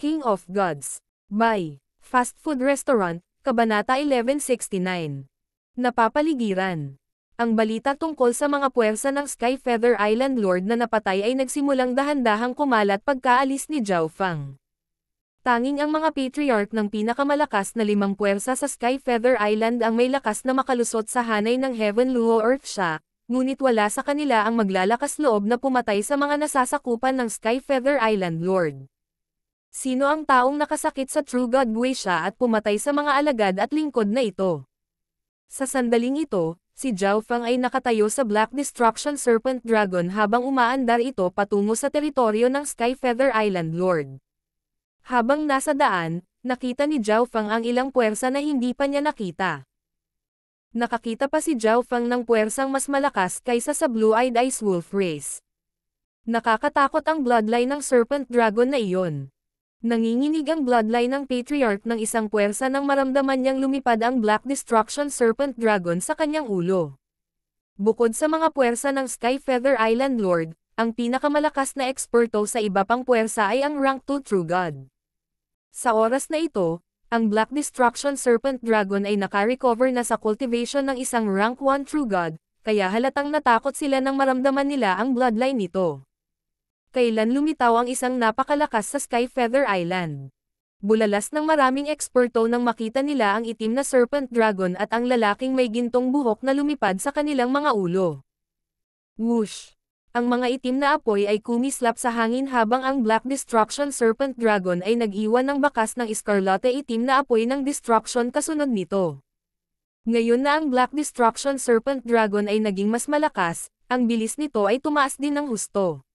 King of Gods. By Fast Food Restaurant, Kabanata 1169. Napapaligiran. Ang balita tungkol sa mga puwersa ng Skyfeather Island Lord na napatay ay nagsimulang dahan-dahang kumalat pagkaalis ni Zhao Fang. Tanging ang mga patriarch ng pinakamalakas na 5 puwersa sa Skyfeather Island ang may lakas na makalusot sa hanay ng Heaven Luo Earth Sha, ngunit wala sa kanila ang maglalakas loob na pumatay sa mga nasasakupan ng Skyfeather Island Lord. Sino ang taong nakasakit sa True God Guisha at pumatay sa mga alagad at lingkod na ito? Sa sandaling ito, si Zhao Fang ay nakatayo sa Black Destruction Serpent Dragon habang umaandar ito patungo sa teritoryo ng Skyfeather Island Lord. Habang nasa daan, nakita ni Zhao Fang ang ilang puwersa na hindi pa niya nakita. Nakakita pa si Zhao Fang ng puwersang mas malakas kaysa sa Blue-Eyed Ice Wolf Race. Nakakatakot ang bloodline ng Serpent Dragon na iyon. Nanginginig ang bloodline ng patriarch ng isang puwersa nang maramdaman niyang lumipad ang Black Destruction Serpent Dragon sa kanyang ulo. Bukod sa mga puwersa ng Skyfeather Island Lord, ang pinakamalakas na eksperto sa iba pang puwersa ay ang Rank 2 True God. Sa oras na ito, ang Black Destruction Serpent Dragon ay naka-recover na sa cultivation ng isang Rank 1 True God, kaya halatang natakot sila nang maramdaman nila ang bloodline nito. Kailan lumitaw ang isang napakalakas sa Skyfeather Island? Bulalas ng maraming eksperto nang makita nila ang itim na Serpent Dragon at ang lalaking may gintong buhok na lumipad sa kanilang mga ulo. Whoosh! Ang mga itim na apoy ay kumislap sa hangin habang ang Black Destruction Serpent Dragon ay nag-iwan ng bakas ng iskarlate itim na apoy ng destruction kasunod nito. Ngayon na ang Black Destruction Serpent Dragon ay naging mas malakas, ang bilis nito ay tumaas din ng husto.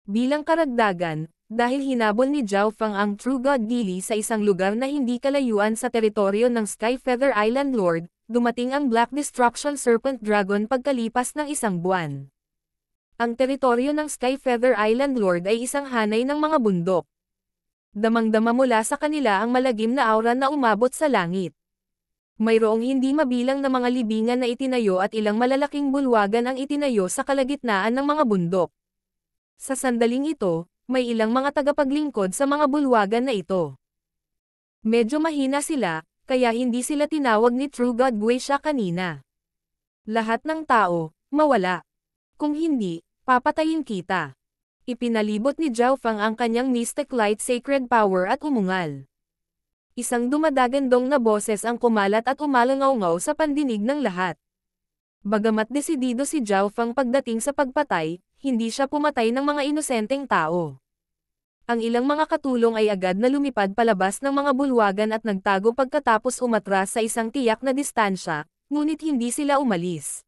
Bilang karagdagan, dahil hinabol ni Zhao Fang ang True God Gili sa isang lugar na hindi kalayuan sa teritoryo ng Skyfeather Island Lord, dumating ang Black Destruction Serpent Dragon pagkalipas ng isang buwan. Ang teritoryo ng Skyfeather Island Lord ay isang hanay ng mga bundok. Damang-dama mula sa kanila ang malagim na aura na umabot sa langit. Mayroong hindi mabilang na mga libingan na itinayo at ilang malalaking bulwagan ang itinayo sa kalagitnaan ng mga bundok. Sa sandaling ito, may ilang mga tagapaglingkod sa mga bulwagan na ito. Medyo mahina sila, kaya hindi sila tinawag ni True God Guisha kanina. Lahat ng tao, mawala. Kung hindi, papatayin kita. Ipinalibot ni Zhao Fang ang kanyang Mystic Light Sacred Power at umungal. Isang dumadagandong na boses ang kumalat at umalangaw-ngaw sa pandinig ng lahat. Bagamat desidido si Zhao Fang pagdating sa pagpatay, hindi siya pumatay ng mga inosenteng tao. Ang ilang mga katulong ay agad na lumipad palabas ng mga bulwagan at nagtago pagkatapos umatras sa isang tiyak na distansya, ngunit hindi sila umalis.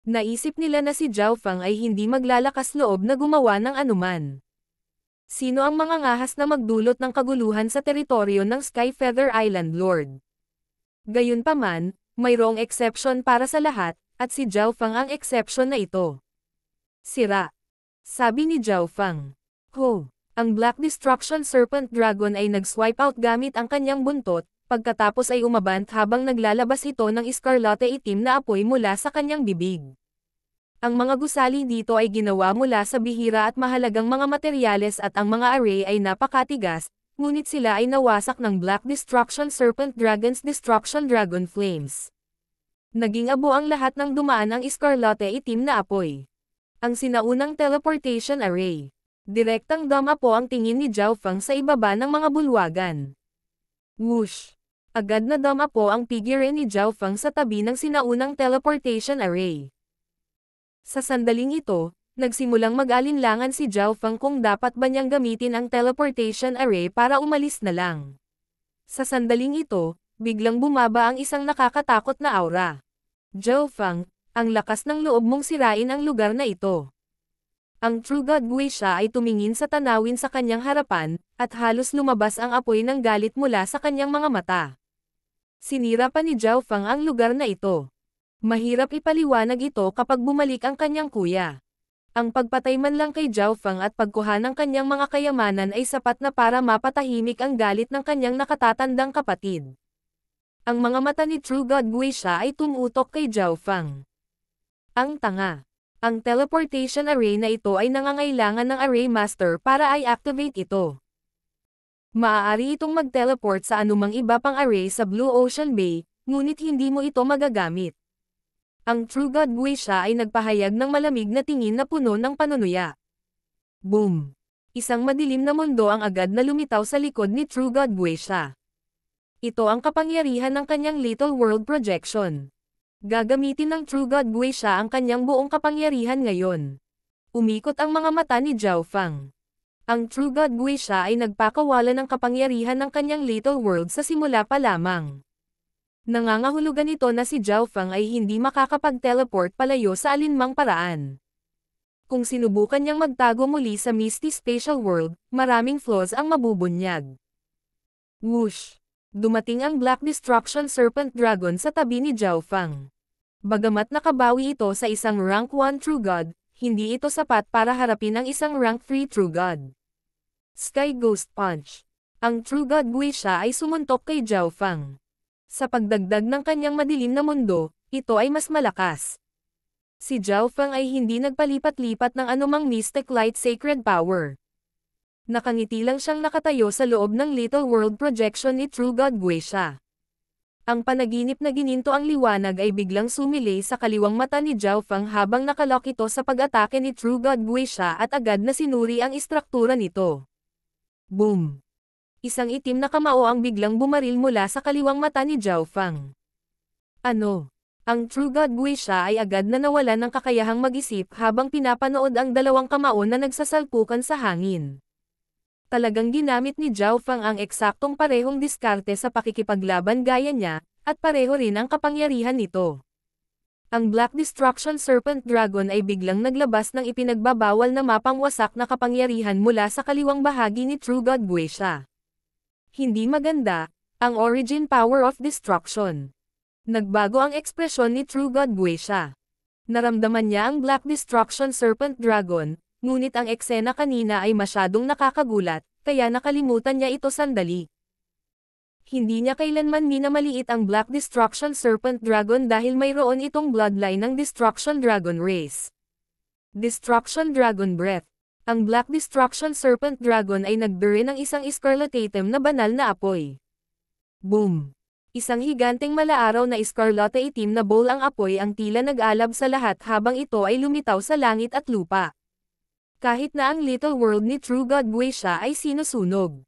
Naisip nila na si Zhao Fang ay hindi maglalakas loob na gumawa ng anuman. Sino ang mga ngahas na magdulot ng kaguluhan sa teritoryo ng Skyfeather Island Lord? Gayunpaman, mayroong exception para sa lahat, at si Zhao Fang ang exception na ito. Sira. Sabi ni Zhao Fang. Ho! Ang Black Destruction Serpent Dragon ay nag-swipe out gamit ang kanyang buntot, pagkatapos ay umabant habang naglalabas ito ng iskarlate itim na apoy mula sa kanyang bibig. Ang mga gusali dito ay ginawa mula sa bihira at mahalagang mga materyales at ang mga array ay napakatigas, ngunit sila ay nawasak ng Black Destruction Serpent Dragon's Destruction Dragon Flames. Naging abo ang lahat ng dumaan ang iskarlate itim na apoy. Ang sinaunang teleportation array. Direktang dama po ang tingin ni Zhao Fang sa ibaba ng mga bulwagan. Whoosh! Agad na dama po ang figure ni Zhao Fang sa tabi ng sinaunang teleportation array. Sa sandaling ito, nagsimulang mag-alinlangan si Zhao Fang kung dapat ba niyang gamitin ang teleportation array para umalis na lang. Sa sandaling ito, biglang bumaba ang isang nakakatakot na aura. Zhao Fang, ang lakas ng loob mong sirain ang lugar na ito. Ang True God Guisha ay tumingin sa tanawin sa kanyang harapan, at halos lumabas ang apoy ng galit mula sa kanyang mga mata. Sinira pa ni Zhao Fang ang lugar na ito. Mahirap ipaliwanag ito kapag bumalik ang kanyang kuya. Ang pagpatay man lang kay Zhao Fang at pagkuha ng kanyang mga kayamanan ay sapat na para mapatahimik ang galit ng kanyang nakatatandang kapatid. Ang mga mata ni True God Guisha ay tumutok kay Zhao Fang. Ang tanga. Ang teleportation array na ito ay nangangailangan ng array master para i-activate ito. Maaari itong mag-teleport sa anumang iba pang array sa Blue Ocean Bay, ngunit hindi mo ito magagamit. Ang True God Geisha ay nagpahayag ng malamig na tingin na puno ng panunuya. Boom! Isang madilim na mundo ang agad na lumitaw sa likod ni True God Geisha. Ito ang kapangyarihan ng kanyang Little World Projection. Gagamitin ng True God Geisha ang kanyang buong kapangyarihan ngayon. Umikot ang mga mata ni Zhao Fang. Ang True God Geisha ay nagpakawala ng kapangyarihan ng kanyang Little World sa simula pa lamang. Nangangahulugan ito na si Zhao Fang ay hindi makakapag-teleport palayo sa alinmang paraan. Kung sinubukan niyang magtago muli sa Misty Spatial World, maraming flaws ang mabubunyag. Whoosh! Dumating ang Black Destruction Serpent Dragon sa tabi ni Zhao Fang. Bagamat nakabawi ito sa isang Rank 1 True God, hindi ito sapat para harapin ang isang Rank 3 True God. Sky Ghost Punch. Ang True God Geisha ay sumuntok kay Zhao Fang. Sa pagdagdag ng kanyang madilim na mundo, ito ay mas malakas. Si Zhao Fang ay hindi nagpalipat-lipat ng anumang Mystic Light Sacred Power. Nakangiti lang siyang nakatayo sa loob ng Little World Projection ni True God Geisha. Ang panaginip na gininto ang liwanag ay biglang sumilay sa kaliwang mata ni Zhao Fang habang nakalok ito sa pag-atake ni True God Geisha at agad na sinuri ang istruktura nito. Boom! Isang itim na kamao ang biglang bumaril mula sa kaliwang mata ni Zhao Fang. Ano? Ang True God Geisha ay agad na nawalan ng kakayahang mag-isip habang pinapanood ang dalawang kamao na nagsasalpukan sa hangin. Talagang ginamit ni Zhao Fang ang eksaktong parehong diskarte sa pakikipaglaban gaya niya, at pareho rin ang kapangyarihan nito. Ang Black Destruction Serpent Dragon ay biglang naglabas ng ipinagbabawal na mapangwasak na kapangyarihan mula sa kaliwang bahagi ni True God Geisha. Hindi maganda, ang origin power of destruction. Nagbago ang ekspresyon ni True God Geisha. Naramdaman niya ang Black Destruction Serpent Dragon, ngunit ang eksena kanina ay masyadong nakakagulat, kaya nakalimutan niya ito sandali. Hindi niya kailanman minamaliit ang Black Destruction Serpent Dragon dahil mayroon itong bloodline ng Destruction Dragon Race. Destruction Dragon Breath. Ang Black Destruction Serpent Dragon ay nagdure ng isang escarlatatem na banal na apoy. Boom! Isang higanteng malaaraw na escarlate itim na bowl ang apoy ang tila nag-alab sa lahat habang ito ay lumitaw sa langit at lupa. Kahit na ang Little World ni True God Geisha ay sinusunog.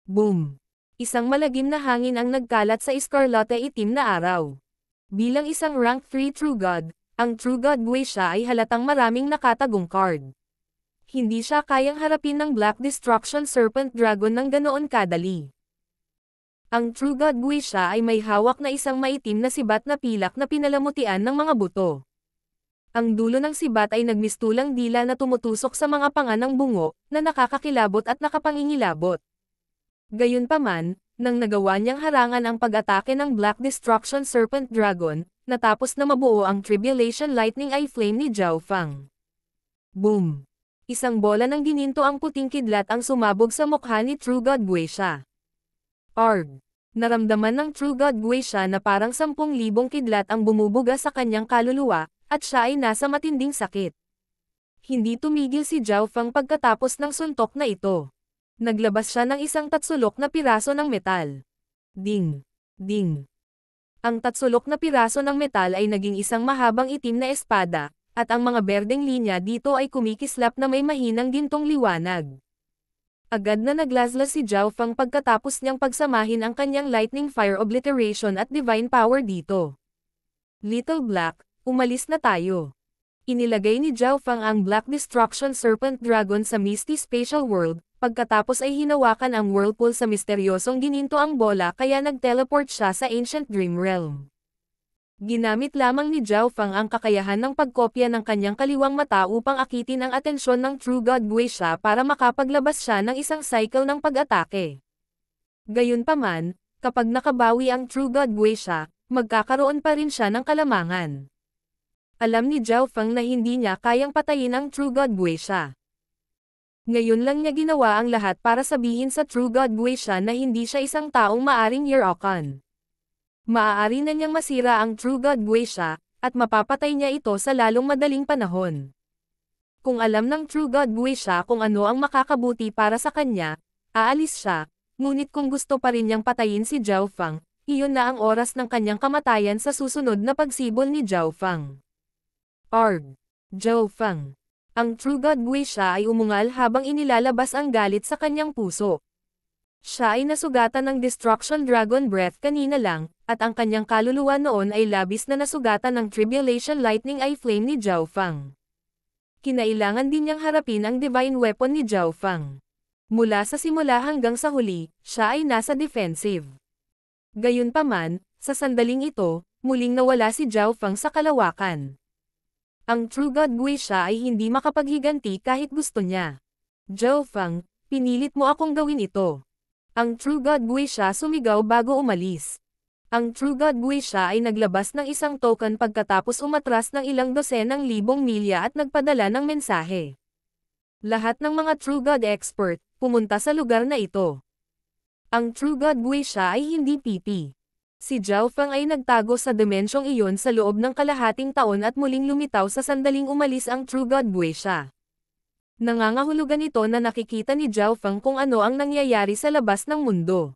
Boom! Isang malagim na hangin ang nagkalat sa escarlate itim na araw. Bilang isang Rank 3 True God, ang True God Geisha ay halatang maraming nakatagong card. Hindi siya kayang harapin ng Black Destruction Serpent Dragon ng ganoon kadali. Ang True God Geisha ay may hawak na isang maitim na sibat na pilak na pinalamutian ng mga buto. Ang dulo ng sibat ay nagmistulang dila na tumutusok sa mga panga ng bungo, na nakakakilabot at nakapangingilabot. Gayunpaman, nang nagawa niyang harangan ang pag-atake ng Black Destruction Serpent Dragon, natapos na mabuo ang Tribulation Lightning Eye Flame ni Zhao Fang. Boom! Isang bola ng gininto ang puting kidlat ang sumabog sa mukha ni True God Geisha. Arg! Naramdaman ng True God Geisha na parang 10,000 kidlat ang bumubuga sa kanyang kaluluwa, at siya ay nasa matinding sakit. Hindi tumigil si Zhao Fang pagkatapos ng suntok na ito. Naglabas siya ng isang tatsulok na piraso ng metal. Ding! Ding! Ang tatsulok na piraso ng metal ay naging isang mahabang itim na espada, at ang mga berdeng linya dito ay kumikislap na may mahinang gintong liwanag. Agad na naglaslas si Zhao Fang pagkatapos niyang pagsamahin ang kanyang Lightning Fire Obliteration at Divine Power dito. Little Black, umalis na tayo. Inilagay ni Zhao Fang ang Black Destruction Serpent Dragon sa Misty Spatial World, pagkatapos ay hinawakan ang whirlpool sa misteryosong gininto ang bola kaya nag-teleport siya sa Ancient Dream Realm. Ginamit lamang ni Zhao Fang ang kakayahan ng pagkopya ng kanyang kaliwang mata upang akitin ang atensyon ng True God Geisha para makapaglabas siya ng isang cycle ng pag-atake. Gayunpaman, kapag nakabawi ang True God Geisha, magkakaroon pa rin siya ng kalamangan. Alam ni Zhao Fang na hindi niya kayang patayin ang True God Geisha. Ngayon lang niya ginawa ang lahat para sabihin sa True God Geisha na hindi siya isang taong maaring Yerokan. Maaari na niyang masira ang True God Geisha, at mapapatay niya ito sa lalong madaling panahon. Kung alam ng True God Geisha kung ano ang makakabuti para sa kanya, aalis siya, ngunit kung gusto pa rin niyang patayin si Zhao Fang, iyon na ang oras ng kanyang kamatayan sa susunod na pagsibol ni Zhao Fang. Arg! Zhao Fang. Ang True God Guisha ay umungal habang inilalabas ang galit sa kanyang puso. Siya ay nasugatan ng Destruction Dragon Breath kanina lang, at ang kanyang kaluluwa noon ay labis na nasugatan ng Tribulation Lightning Eye Flame ni Zhao Fang. Kinailangan din niyang harapin ang Divine Weapon ni Zhao Fang. Mula sa simula hanggang sa huli, siya ay nasa defensive. Gayunpaman, sa sandaling ito, muling nawala si Zhao Fang sa kalawakan. Ang True God Guisha ay hindi makapaghiganti kahit gusto niya. Zhao Fang, pinilit mo akong gawin ito. Ang True God Guisha sumigaw bago umalis. Ang True God Guisha ay naglabas ng isang token pagkatapos umatras ng ilang dosenang libong milya at nagpadala ng mensahe. Lahat ng mga True God expert, pumunta sa lugar na ito. Ang True God Guisha ay hindi pipi. Si Zhao Fang ay nagtago sa dimensyong iyon sa loob ng kalahating taon at muling lumitaw sa sandaling umalis ang True God Guisha. Nangangahulugan ito na nakikita ni Zhao Fang kung ano ang nangyayari sa labas ng mundo.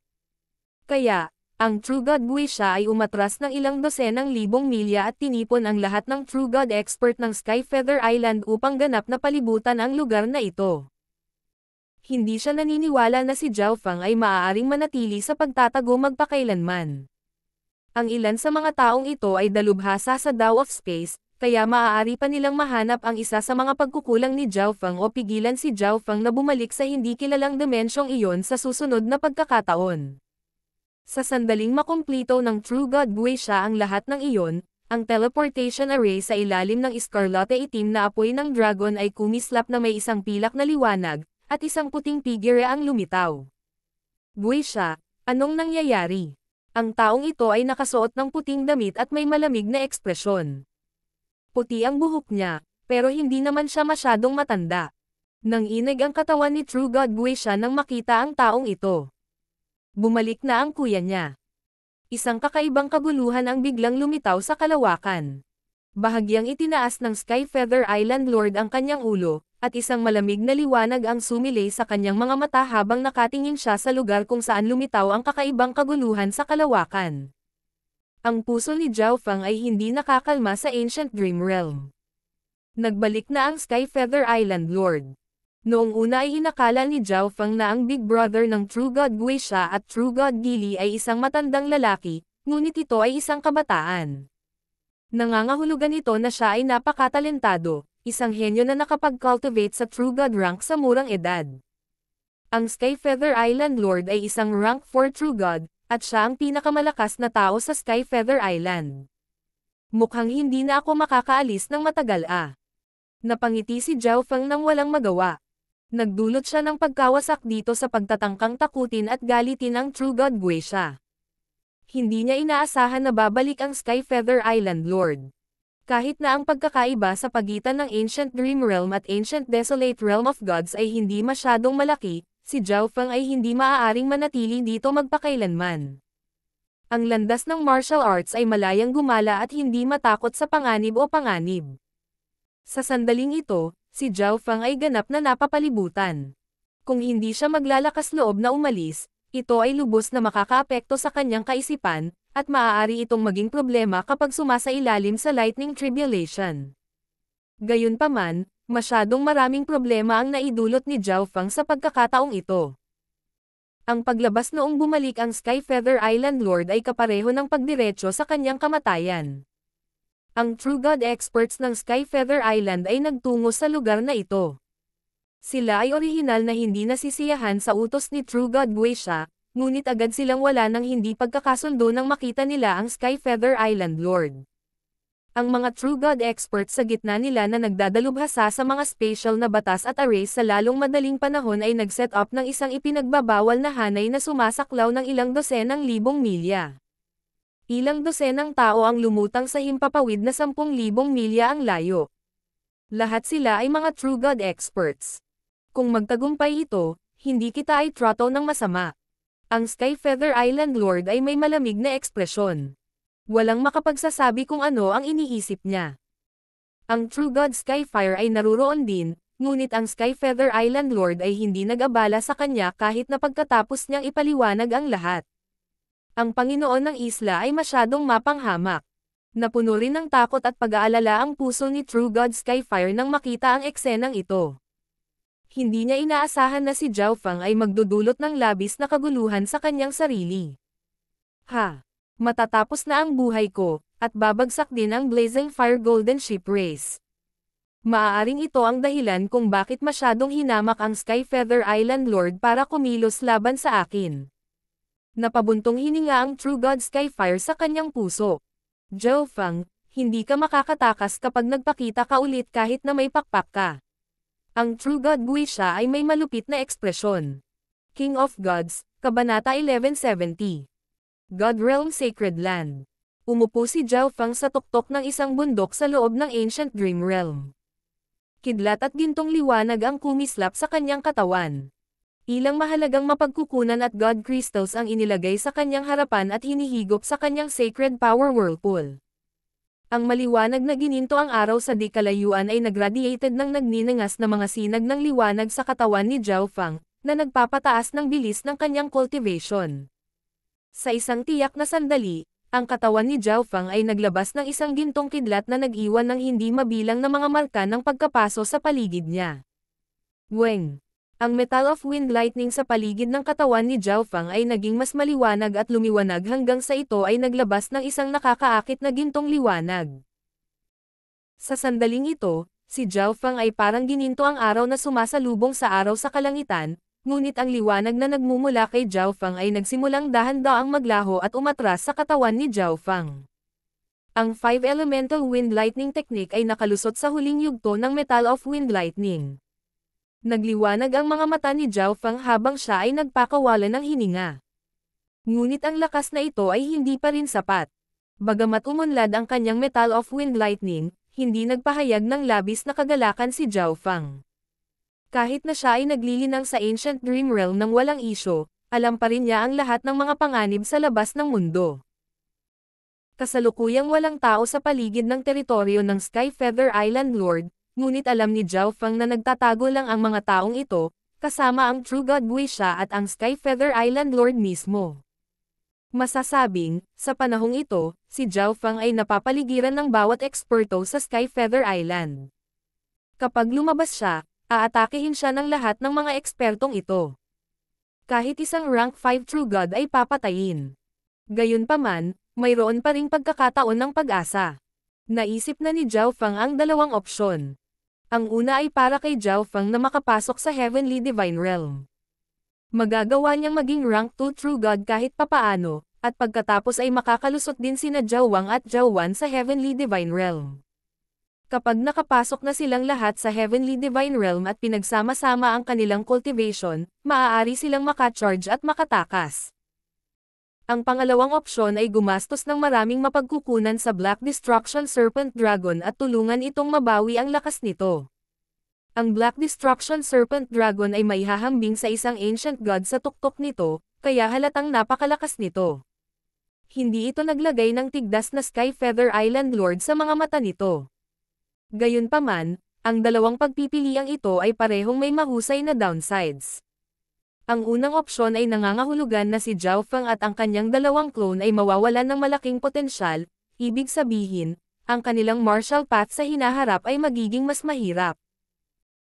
Kaya, ang True God Guisha ay umatras ng ilang dosenang libong milya at tinipon ang lahat ng True God expert ng Sky Feather Island upang ganap na palibutan ang lugar na ito. Hindi siya naniniwala na si Zhao Fang ay maaaring manatili sa pagtatago magpakailanman. Ang ilan sa mga taong ito ay dalubhasa sa Dao of Space, kaya maaari pa nilang mahanap ang isa sa mga pagkukulang ni Zhao Fang o pigilan si Zhao Fang na bumalik sa hindi kilalang dimensyong iyon sa susunod na pagkakataon. Sa sandaling makumplito ng True God Guisha ang lahat ng iyon, ang teleportation array sa ilalim ng iskarlate itim na apoy ng dragon ay kumislap na may isang pilak na liwanag, at isang puting figure ang lumitaw. Guisha, anong nangyayari? Ang taong ito ay nakasuot ng puting damit at may malamig na ekspresyon. Puti ang buhok niya, pero hindi naman siya masyadong matanda. Nanginig ang katawan ni True God Guisha nang makita ang taong ito. Bumalik na ang kuya niya. Isang kakaibang kaguluhan ang biglang lumitaw sa kalawakan. Bahagyang itinaas ng Sky Feather Island Lord ang kanyang ulo, at isang malamig na liwanag ang sumilay sa kanyang mga mata habang nakatingin siya sa lugar kung saan lumitaw ang kakaibang kaguluhan sa kalawakan. Ang puso ni Zhao Fang ay hindi nakakalma sa Ancient Dream Realm. Nagbalik na ang Sky Feather Island Lord. Noong una ay inakala ni Zhao Fang na ang big brother ng True God Guisha at True God Gili ay isang matandang lalaki, ngunit ito ay isang kabataan. Nangangahulugan ito na siya ay napakatalentado, isang henyo na nakapag-cultivate sa True God rank sa murang edad. Ang Sky Feather Island Lord ay isang rank 4 True God, at siya ang pinakamalakas na tao sa Sky Feather Island. Mukhang hindi na ako makakaalis ng matagal Napangiti si Zhao Fang nang walang magawa. Nagdulot siya ng pagkawasak dito sa pagtatangkang takutin at galitin ang True God Guisha. Hindi niya inaasahan na babalik ang Sky Feather Island Lord. Kahit na ang pagkakaiba sa pagitan ng Ancient Dream Realm at Ancient Desolate Realm of Gods ay hindi masyadong malaki, si Zhao Fang ay hindi maaaring manatili dito magpakailanman. Ang landas ng martial arts ay malayang gumala at hindi matakot sa panganib o panganib. Sa sandaling ito, si Zhao Fang ay ganap na napapalibutan. Kung hindi siya maglalakas loob na umalis, ito ay lubos na makakaapekto sa kanyang kaisipan, at maaari itong maging problema kapag sumasailalim sa Lightning Tribulation. Gayunpaman, masyadong maraming problema ang naidulot ni Zhao Fang sa pagkakataong ito. Ang paglabas noong bumalik ang Sky Feather Island Lord ay kapareho ng pagdiretso sa kanyang kamatayan. Ang True God experts ng Sky Feather Island ay nagtungo sa lugar na ito. Sila ay orihinal na hindi nasisiyahan sa utos ni True God Guisha, ngunit agad silang wala ng hindi pagkakasundo nang makita nila ang Sky Feather Island Lord. Ang mga True God experts sa gitna nila na nagdadalubhasa sa mga spatial na batas at arrays sa lalong madaling panahon ay nag-set up ng isang ipinagbabawal na hanay na sumasaklaw ng ilang dosenang libong milya. Ilang dosenang tao ang lumutang sa himpapawid na 10,000 milya ang layo. Lahat sila ay mga True God experts. Kung magtagumpay ito, hindi kita ay trato ng masama. Ang Sky Feather Island Lord ay may malamig na ekspresyon. Walang makapagsasabi kung ano ang iniisip niya. Ang True God Skyfire ay naruroon din, ngunit ang Sky Feather Island Lord ay hindi nag-abala sa kanya kahit na pagkatapos niyang ipaliwanag ang lahat. Ang Panginoon ng isla ay masyadong mapanghamak. Napuno rin ng takot at pag-aalala ang puso ni True God Skyfire nang makita ang eksenang ito. Hindi niya inaasahan na si Zhao Fang ay magdudulot ng labis na kaguluhan sa kanyang sarili. Matatapos na ang buhay ko, at babagsak din ang Blazing Fire Golden Ship Race. Maaaring ito ang dahilan kung bakit masyadong hinamak ang Sky Feather Island Lord para kumilos laban sa akin. Napabuntong hininga ang True God Skyfire sa kanyang puso. Zhao Fang, hindi ka makakatakas kapag nagpakita ka ulit kahit na may pakpak ka. Ang True God Guisha ay may malupit na ekspresyon. King of Gods, Kabanata 1170. God Realm Sacred Land. Umupo si Zhao Fang sa tuktok ng isang bundok sa loob ng Ancient Dream Realm. Kidlat at gintong liwanag ang kumislap sa kanyang katawan. Ilang mahalagang mapagkukunan at God Crystals ang inilagay sa kanyang harapan at hinihigop sa kanyang Sacred Power Whirlpool. Ang maliwanag na gininto ang araw sa di kalayuan ay nagradiated ng nagninangas na mga sinag ng liwanag sa katawan ni Zhao Fang, na nagpapataas ng bilis ng kanyang cultivation. Sa isang tiyak na sandali, ang katawan ni Zhao Fang ay naglabas ng isang gintong kidlat na nag-iwan ng hindi mabilang na mga marka ng pagkapaso sa paligid niya. Weng! Ang Metal of Wind Lightning sa paligid ng katawan ni Zhao Fang ay naging mas maliwanag at lumiwanag hanggang sa ito ay naglabas ng isang nakakaakit na gintong liwanag. Sa sandaling ito, si Zhao Fang ay parang gininto ang araw na sumasalubong sa araw sa kalangitan, ngunit ang liwanag na nagmumula kay Zhao Fang ay nagsimulang dahan-daang maglaho at umatras sa katawan ni Zhao Fang. Ang 5 Elemental Wind Lightning Technique ay nakalusot sa huling yugto ng Metal of Wind Lightning. Nagliwanag ang mga mata ni Zhao Fang habang siya ay nagpakawalan ng hininga. Ngunit ang lakas na ito ay hindi pa rin sapat. Bagamat umunlad ang kanyang Metal of Wind Lightning, hindi nagpahayag ng labis na kagalakan si Zhao Fang. Kahit na siya ay naglilinang sa Ancient Dream Realm ng walang isyo, alam pa rin niya ang lahat ng mga panganib sa labas ng mundo. Kasalukuyang walang tao sa paligid ng teritoryo ng Sky Feather Island Lord, ngunit alam ni Zhao Fang na nagtatago lang ang mga taong ito, kasama ang True God Guisha at ang Sky Feather Island Lord mismo. Masasabing, sa panahong ito, si Zhao Fang ay napapaligiran ng bawat eksperto sa Sky Feather Island. Kapag lumabas siya, aatakehin siya ng lahat ng mga ekspertong ito. Kahit isang rank 5 True God ay papatayin. Gayunpaman, mayroon pa ring pagkakataon ng pag-asa. Naisip na ni Zhao Fang ang dalawang opsyon. Ang una ay para kay Zhao Fang na makapasok sa Heavenly Divine Realm. Magagawa niyang maging rank 2 True God kahit papaano, at pagkatapos ay makakalusot din sina Zhao Wang at Zhao Wan sa Heavenly Divine Realm. Kapag nakapasok na silang lahat sa Heavenly Divine Realm at pinagsama-sama ang kanilang cultivation, maaari silang makacharge at makatakas. Ang pangalawang opsyon ay gumastos ng maraming mapagkukunan sa Black Destruction Serpent Dragon at tulungan itong mabawi ang lakas nito. Ang Black Destruction Serpent Dragon ay maihahambing sa isang Ancient God sa tuktok nito, kaya halatang napakalakas nito. Hindi ito naglagay ng tigdas na Sky Feather Island Lord sa mga mata nito. Gayunpaman, ang dalawang pagpipiliang ito ay parehong may mahusay na downsides. Ang unang opsyon ay nangangahulugan na si Zhao Fang at ang kanyang dalawang clone ay mawawalan ng malaking potensyal, ibig sabihin, ang kanilang martial path sa hinaharap ay magiging mas mahirap.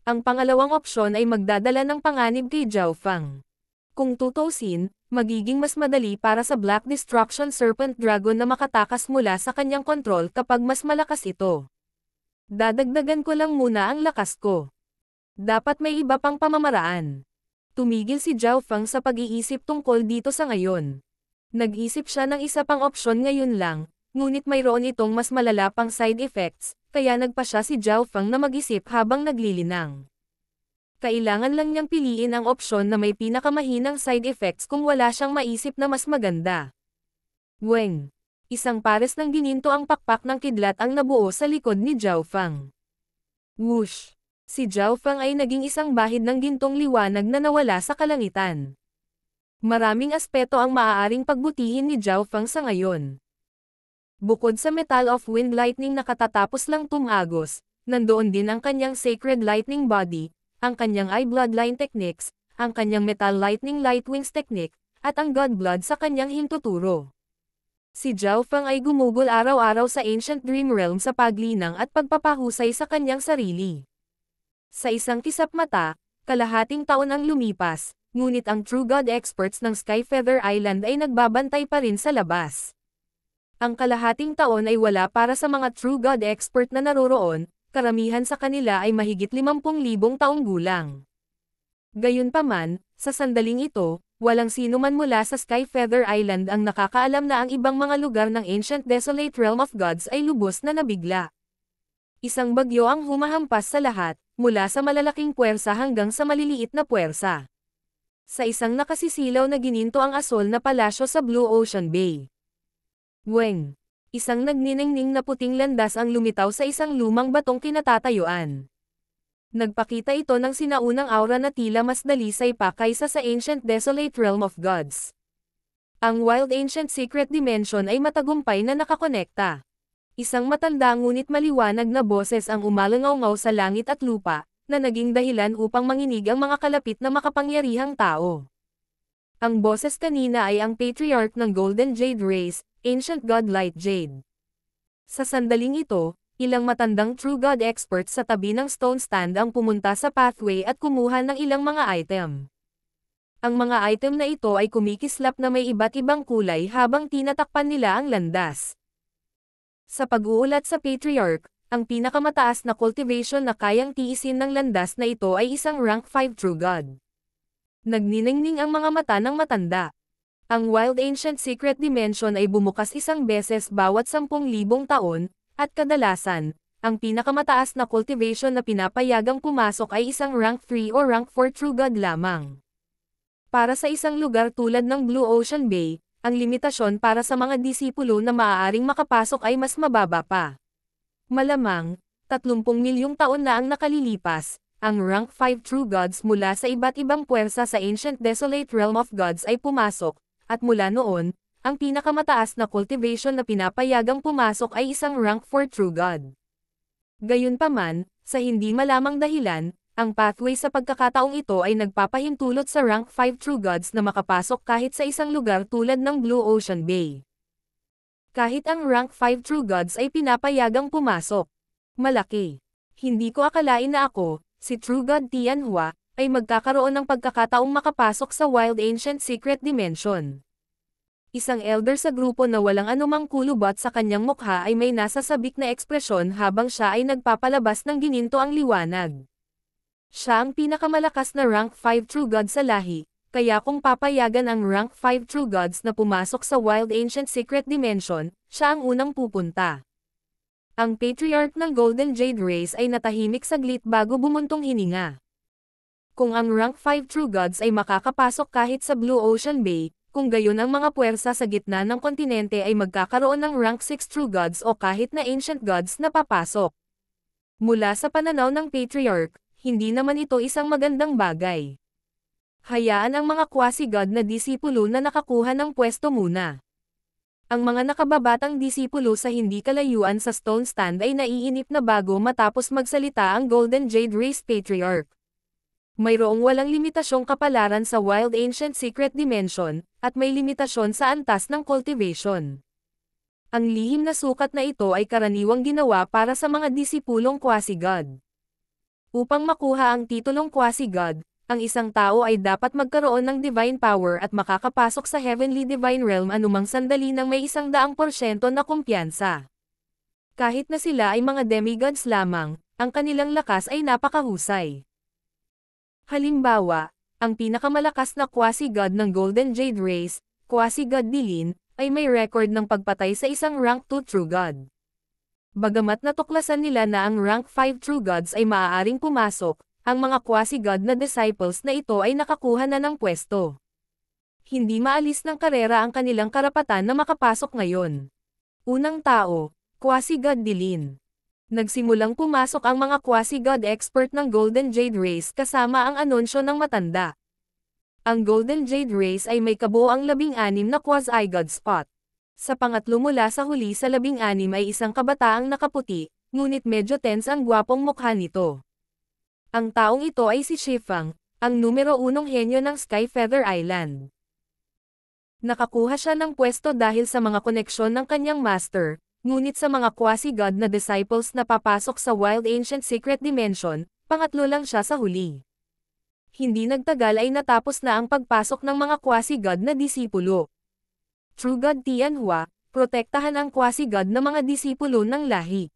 Ang pangalawang opsyon ay magdadala ng panganib kay Zhao Fang. Kung tutuusin, magiging mas madali para sa Black Destruction Serpent Dragon na makatakas mula sa kanyang kontrol kapag mas malakas ito. Dadagdagan ko lang muna ang lakas ko. Dapat may iba pang pamamaraan. Tumigil si Zhao Fang sa pag-iisip tungkol dito sa ngayon. Nag-isip siya ng isa pang opsyon ngayon lang, ngunit mayroon itong mas malala pang side effects, kaya nagpa siya si Zhao Fang na mag-isip habang naglilinang. Kailangan lang niyang piliin ang opsyon na may pinakamahinang side effects kung wala siyang maisip na mas maganda. Weng! Isang pares ng gininto ang pakpak ng kidlat ang nabuo sa likod ni Zhao Fang. Whoosh! Si Zhao Fang ay naging isang bahid ng gintong liwanag na nawala sa kalangitan. Maraming aspeto ang maaaring pagbutihin ni Zhao Fang sa ngayon. Bukod sa Metal of Wind Lightning na katatapos lang tumagos, Nandoon din ang kanyang Sacred Lightning Body, ang kanyang Eye Bloodline Techniques, ang kanyang Metal Lightning Light Wings Technique, at ang God Blood sa kanyang hintuturo. Si Zhao Feng ay gumugol araw-araw sa Ancient Dream Realm sa paglinang at pagpapahusay sa kanyang sarili. Sa isang kisap mata, kalahating taon ang lumipas, ngunit ang True God experts ng Skyfeather Island ay nagbabantay pa rin sa labas. Ang kalahating taon ay wala para sa mga True God expert na naroroon, karamihan sa kanila ay mahigit 50,000 taong gulang. Gayunpaman, sa sandaling ito, walang sino man mula sa Skyfeather Island ang nakakaalam na ang ibang mga lugar ng Ancient Desolate Realm of Gods ay lubos na nabigla. Isang bagyo ang humahampas sa lahat, mula sa malalaking puwersa hanggang sa maliliit na puwersa. Sa isang nakasisilaw na gininto ang asol na palasyo sa Blue Ocean Bay. Weng! Isang nagniningning na puting landas ang lumitaw sa isang lumang batong kinatatayuan. Nagpakita ito ng sinaunang aura na tila mas dalisay pa kaysa sa Ancient Desolate Realm of Gods. Ang Wild Ancient Secret Dimension ay matagumpay na nakakonekta. Isang matanda ngunit maliwanag na boses ang umalangaw sa langit at lupa, na naging dahilan upang manginig ang mga kalapit na makapangyarihang tao. Ang boses kanina ay ang Patriarch ng Golden Jade Race, Ancient God Light Jade. Sa sandaling ito, ilang matandang True God experts sa tabi ng stone stand ang pumunta sa pathway at kumuha ng ilang mga item. Ang mga item na ito ay kumikislap na may iba't ibang kulay habang tinatakpan nila ang landas. Sa pag-uulat sa Patriarch, ang pinakamataas na cultivation na kayang tiisin ng landas na ito ay isang rank 5 True God. Nagniningning ang mga mata ng matanda. Ang Wild Ancient Secret Dimension ay bumukas isang beses bawat 10,000 taon, at kadalasan, ang pinakamataas na cultivation na pinapayagang pumasok ay isang rank 3 o rank 4 True God lamang. Para sa isang lugar tulad ng Blue Ocean Bay, ang limitasyon para sa mga disipulo na maaaring makapasok ay mas mababa pa. Malamang, 30 milyong taon na ang nakalilipas, ang rank 5 True Gods mula sa iba't ibang puwersa sa Ancient Desolate Realm of Gods ay pumasok, at mula noon, ang pinakamataas na cultivation na pinapayagang pumasok ay isang rank 4 True God. Gayunpaman, sa hindi malamang dahilan, ang pathway sa pagkakataong ito ay nagpapahintulot sa rank 5 True Gods na makapasok kahit sa isang lugar tulad ng Blue Ocean Bay. Kahit ang rank 5 True Gods ay pinapayagang pumasok. Malaki. Hindi ko akalain na ako, si True God Tianhua, ay magkakaroon ng pagkakataong makapasok sa Wild Ancient Secret Dimension. Isang elder sa grupo na walang anumang kulubot sa kanyang mukha ay may nasasabik na ekspresyon habang siya ay nagpapalabas ng gininto ang liwanag. Siya ang pinakamalakas na rank 5 True God sa lahi, kaya kung papayagan ang rank 5 True Gods na pumasok sa Wild Ancient Secret Dimension, siya ang unang pupunta. Ang Patriarch ng Golden Jade Race ay natahimik saglit bago bumuntong hininga. Kung ang rank 5 True Gods ay makakapasok kahit sa Blue Ocean Bay, kung gayon ang mga puwersa sa gitna ng kontinente ay magkakaroon ng rank 6 True Gods o kahit na Ancient Gods na papasok. Mula sa pananaw ng Patriarch, hindi naman ito isang magandang bagay. Hayaan ang mga quasi-god na disipulo na nakakuha ng pwesto muna. Ang mga nakababatang disipulo sa hindi kalayuan sa stone stand ay naiinip na bago matapos magsalita ang Golden Jade Race Patriarch. Mayroong walang limitasyong kapalaran sa Wild Ancient Secret Dimension, at may limitasyon sa antas ng cultivation. Ang lihim na sukat na ito ay karaniwang ginawa para sa mga disipulong quasi-god. Upang makuha ang titulong quasi-god, ang isang tao ay dapat magkaroon ng divine power at makakapasok sa Heavenly Divine Realm anumang sandali ng may 100% na kumpiyansa. Kahit na sila ay mga demigods lamang, ang kanilang lakas ay napakahusay. Halimbawa, ang pinakamalakas na quasi-god ng Golden Jade Race, Quasi-God Dilin, ay may record ng pagpatay sa isang rank 2 True God. Bagamat natuklasan nila na ang rank 5 True Gods ay maaaring pumasok, ang mga quasi-god na disciples na ito ay nakakuha na ng pwesto. Hindi maalis ng karera ang kanilang karapatan na makapasok ngayon. Unang tao, Quasi-God Dilin. Nagsimulang pumasok ang mga quasi-god expert ng Golden Jade Race kasama ang anunsyo ng matanda. Ang Golden Jade Race ay may kabuoang 16 na quasi-god spot. Sa pangatlo mula sa huli sa 16 ay isang kabataang nakaputi, ngunit medyo tense ang gwapong mukha nito. Ang taong ito ay si Shifang, ang numero 1 henyo ng Skyfeather Island. Nakakuha siya ng pwesto dahil sa mga koneksyon ng kanyang master, ngunit sa mga quasi-god na disciples na papasok sa Wild Ancient Secret Dimension, pangatlo lang siya sa huli. Hindi nagtagal ay natapos na ang pagpasok ng mga quasi-god na disipulo. True God Tianhua, protektahan ang quasi-god na mga disipulo ng lahi.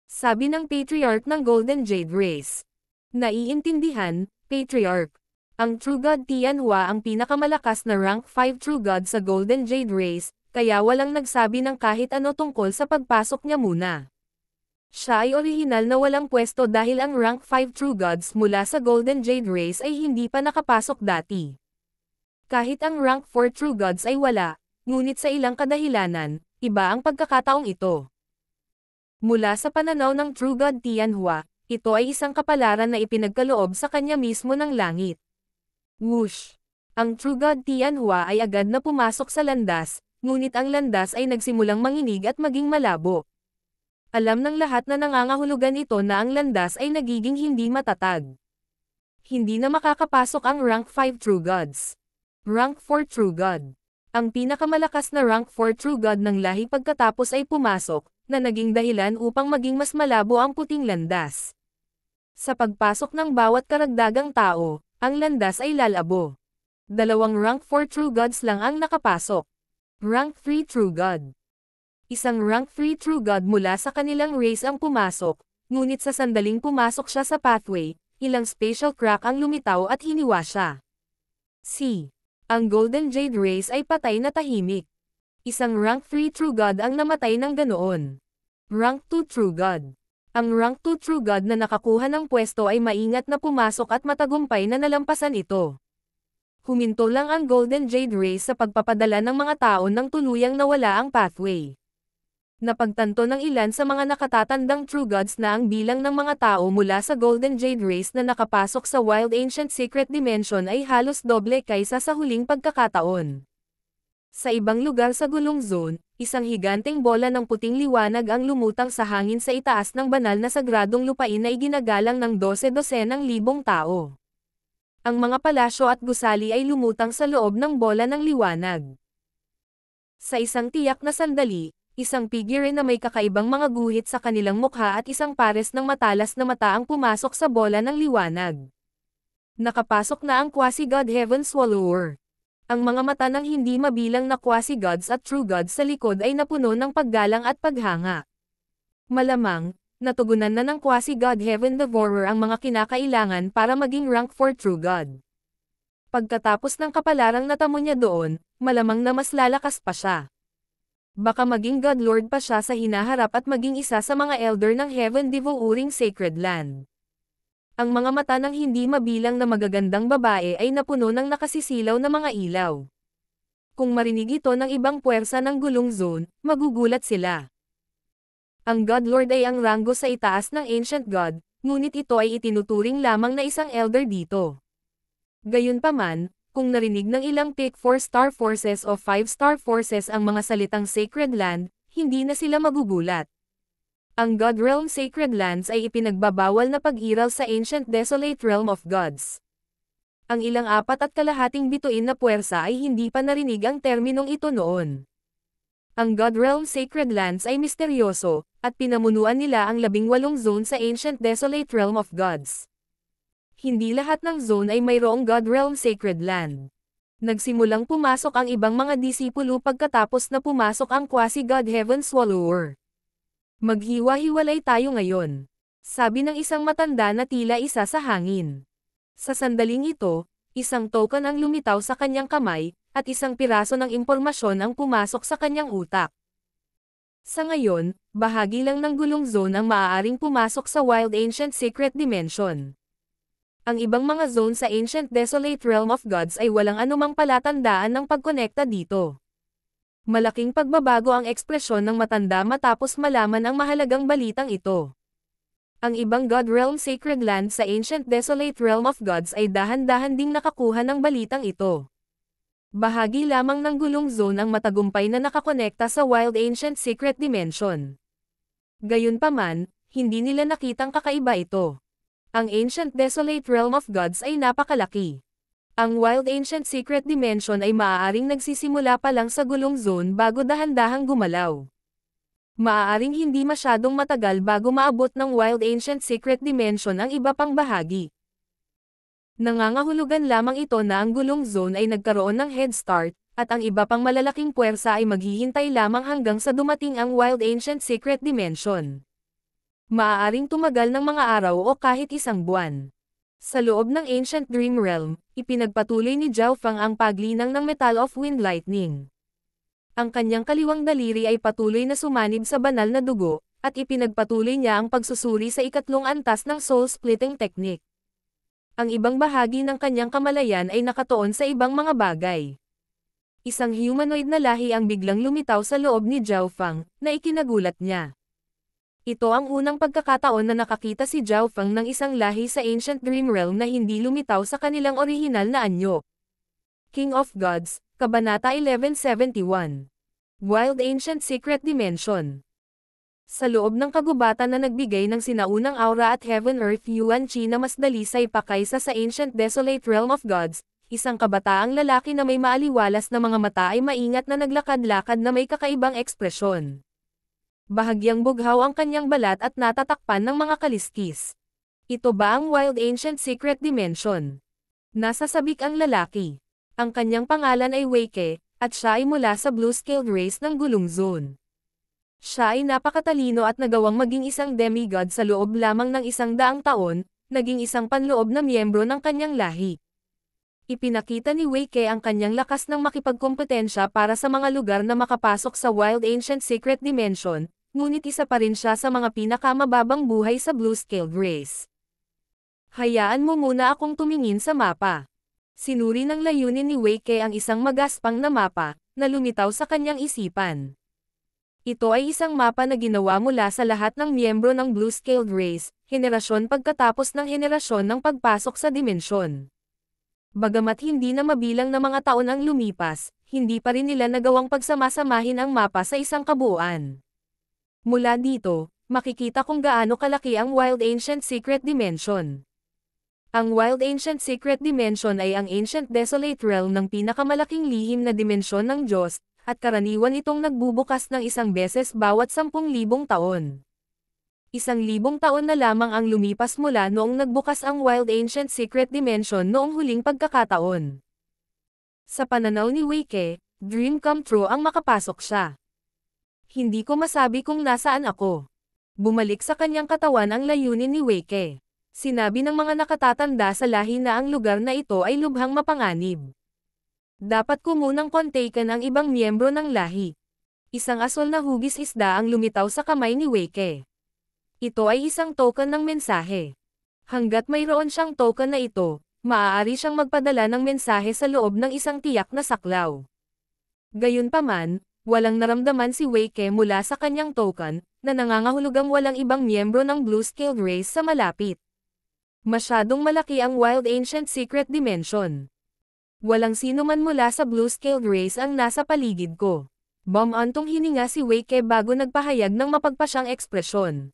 Sabi ng Patriarch ng Golden Jade Race. Naiintindihan, Patriarch. Ang True God Tianhua ang pinakamalakas na rank 5 True God sa Golden Jade Race, kaya walang nagsabi ng kahit ano tungkol sa pagpasok niya muna. Siya ay orihinal na walang pwesto dahil ang rank 5 True Gods mula sa Golden Jade Race ay hindi pa nakapasok dati. Kahit ang rank 4 True Gods ay wala, ngunit sa ilang kadahilanan, iba ang pagkakataong ito. Mula sa pananaw ng True God Tianhua, ito ay isang kapalaran na ipinagkaloob sa kanya mismo ng langit. Whoosh! Ang True God Tianhua ay agad na pumasok sa landas, ngunit ang landas ay nagsimulang manginig at maging malabo. Alam ng lahat na nangangahulugan ito na ang landas ay nagiging hindi matatag. Hindi na makakapasok ang rank 5 True Gods. Rank 4 True God. Ang pinakamalakas na rank 4 True God ng lahi pagkatapos ay pumasok, na naging dahilan upang maging mas malabo ang puting landas. Sa pagpasok ng bawat karagdagang tao, ang landas ay lalabo. Dalawang rank 4 True Gods lang ang nakapasok. Rank 3 True God. Isang rank 3 True God mula sa kanilang race ang pumasok, ngunit sa sandaling pumasok siya sa pathway, ilang spatial crack ang lumitaw at hiniwa siya. Ang Golden Jade Race ay patay na tahimik. Isang rank 3 True God ang namatay ng ganoon. Rank 2 True God. Ang rank 2 True God na nakakuha ng pwesto ay maingat na pumasok at matagumpay na nalampasan ito. Huminto lang ang Golden Jade Race sa pagpapadala ng mga tao nang tuluyang nawala ang pathway. Napagtanto ng ilan sa mga nakatatandang True Gods na ang bilang ng mga tao mula sa Golden Jade Race na nakapasok sa Wild Ancient Secret Dimension ay halos doble kaysa sa huling pagkakataon. Sa ibang lugar sa gulong zone, isang higanteng bola ng puting liwanag ang lumutang sa hangin sa itaas ng banal na sagradong lupain na iginagalang ng 12,000 tao. Ang mga palasyo at gusali ay lumutang sa loob ng bola ng liwanag. Sa isang tiyak na sandali, isang figure na may kakaibang mga guhit sa kanilang mukha at isang pares ng matalas na mata ang pumasok sa bola ng liwanag. Nakapasok na ang quasi-god Heaven Swallower. Ang mga mata ng hindi mabilang na quasi-gods at true gods sa likod ay napuno ng paggalang at paghanga. Malamang, natugunan na ng quasi-god Heaven Devourer ang mga kinakailangan para maging rank 4 true god. Pagkatapos ng kapalarang natamo niya doon, malamang na mas lalakas pa siya. Baka maging God Lord pa siya sa hinaharap at maging isa sa mga elder ng Heaven Devouring Sacred Land. Ang mga mata ng hindi mabilang na magagandang babae ay napuno ng nakasisilaw na mga ilaw. Kung marinig ito ng ibang puwersa ng gulong zone, magugulat sila. Ang God Lord ay ang ranggo sa itaas ng Ancient God, ngunit ito ay itinuturing lamang na isang elder dito. Gayunpaman, kung narinig ng ilang Pick 4 Star Forces o 5 Star Forces ang mga salitang Sacred Land, hindi na sila magugulat. Ang God Realm Sacred Lands ay ipinagbabawal na pag-iral sa Ancient Desolate Realm of Gods. Ang ilang 4.5 bituin na puwersa ay hindi pa narinig ang terminong ito noon. Ang God Realm Sacred Lands ay misteryoso, at pinamunuan nila ang 18 zone sa Ancient Desolate Realm of Gods. Hindi lahat ng zone ay mayroong God Realm Sacred Land. Nagsimulang pumasok ang ibang mga disipulo pagkatapos na pumasok ang quasi-God Heaven Swallower. Maghiwa-hiwalay tayo ngayon, sabi ng isang matanda na tila isa sa hangin. Sa sandaling ito, isang token ang lumitaw sa kanyang kamay, at isang piraso ng impormasyon ang pumasok sa kanyang utak. Sa ngayon, bahagi lang ng gulong zone ang maaaring pumasok sa Wild Ancient Secret Dimension. Ang ibang mga zone sa Ancient Desolate Realm of Gods ay walang anumang palatandaan ng pagkonekta dito. Malaking pagbabago ang ekspresyon ng matanda matapos malaman ang mahalagang balitang ito. Ang ibang God Realm Sacred Land sa Ancient Desolate Realm of Gods ay dahan-dahan ding nakakuha ng balitang ito. Bahagi lamang ng gulong zone ang matagumpay na nakakonekta sa Wild Ancient Secret Dimension. Gayunpaman, hindi nila nakitang kakaiba ito. Ang Ancient Desolate Realm of Gods ay napakalaki. Ang Wild Ancient Secret Dimension ay maaaring nagsisimula pa lang sa gulong zone bago dahan-dahang gumalaw. Maaaring hindi masyadong matagal bago maabot ng Wild Ancient Secret Dimension ang iba pang bahagi. Nangangahulugan lamang ito na ang gulong zone ay nagkaroon ng head start, at ang iba pang malalaking puwersa ay maghihintay lamang hanggang sa dumating ang Wild Ancient Secret Dimension. Maaaring tumagal ng mga araw o kahit isang buwan. Sa loob ng Ancient Dream Realm, ipinagpatuloy ni Zhao Feng ang paglinang ng Metal of Wind Lightning. Ang kanyang kaliwang daliri ay patuloy na sumanib sa banal na dugo, at ipinagpatuloy niya ang pagsusuri sa ikatlong antas ng Soul Splitting Technique. Ang ibang bahagi ng kanyang kamalayan ay nakatuon sa ibang mga bagay. Isang humanoid na lahi ang biglang lumitaw sa loob ni Zhao Feng, na ikinagulat niya. Ito ang unang pagkakataon na nakakita si Zhao Feng ng isang lahi sa Ancient Dream Realm na hindi lumitaw sa kanilang orihinal na anyo. King of Gods, Kabanata 1171. Wild Ancient Secret Dimension. Sa loob ng kagubatan na nagbigay ng sinaunang aura at Heaven-Earth Yuan Qi na mas dalisay pa kaysa sa Ancient Desolate Realm of Gods, isang kabataang lalaki na may maaliwalas na mga mata ay maingat na naglakad-lakad na may kakaibang ekspresyon. Bahagyang bughaw ang kanyang balat at natatakpan ng mga kaliskis. Ito ba ang Wild Ancient Secret Dimension? Nasa sabik ang lalaki. Ang kanyang pangalan ay Wei Ke, at siya ay mula sa Blue-Scaled Race ng Gulong Zone. Siya ay napakatalino at nagawang maging isang demigod sa loob lamang ng 100 taon, naging isang panloob na miyembro ng kanyang lahi. Ipinakita ni Wei Ke ang kanyang lakas ng makipagkompetensya para sa mga lugar na makapasok sa Wild Ancient Secret Dimension, ngunit isa pa rin siya sa mga pinakamababang buhay sa Blue-Scaled Race. Hayaan mo muna akong tumingin sa mapa. Sinuri ng layunin ni Wei Ke ang isang magaspang na mapa, na lumitaw sa kanyang isipan. Ito ay isang mapa na ginawa mula sa lahat ng miyembro ng Blue-Scaled Race, henerasyon pagkatapos ng henerasyon ng pagpasok sa dimensyon. Bagamat hindi na mabilang na mga taon ang lumipas, hindi pa rin nila nagawang pagsamasamahin ang mapa sa isang kabuuan. Mula dito, makikita kung gaano kalaki ang Wild Ancient Secret Dimension. Ang Wild Ancient Secret Dimension ay ang Ancient Desolate Realm ng pinakamalaking lihim na dimensyon ng Diyos, at karaniwan itong nagbubukas ng isang beses bawat 10,000 taon. 1,000 taon na lamang ang lumipas mula noong nagbukas ang Wild Ancient Secret Dimension noong huling pagkakataon. Sa pananaw ni Wei Ke, dream come true ang makapasok siya. Hindi ko masabi kung nasaan ako. Bumalik sa kanyang katawan ang layunin ni Wei Ke. Sinabi ng mga nakatatanda sa lahi na ang lugar na ito ay lubhang mapanganib. Dapat ko munang kontaken ang ibang miyembro ng lahi. Isang asol na hugis isda ang lumitaw sa kamay ni Wei Ke. Ito ay isang token ng mensahe. Hanggat mayroon siyang token na ito, maaari siyang magpadala ng mensahe sa loob ng isang tiyak na saklaw. Gayunpaman, walang naramdaman si Wei Ke mula sa kanyang token, na nangangahulugang walang ibang miyembro ng Blue-Scaled Race sa malapit. Masyadong malaki ang Wild Ancient Secret Dimension. Walang sino man mula sa Blue-Scaled Race ang nasa paligid ko. Bumantong hininga si Wei Ke bago nagpahayag ng mapagpasyang ekspresyon.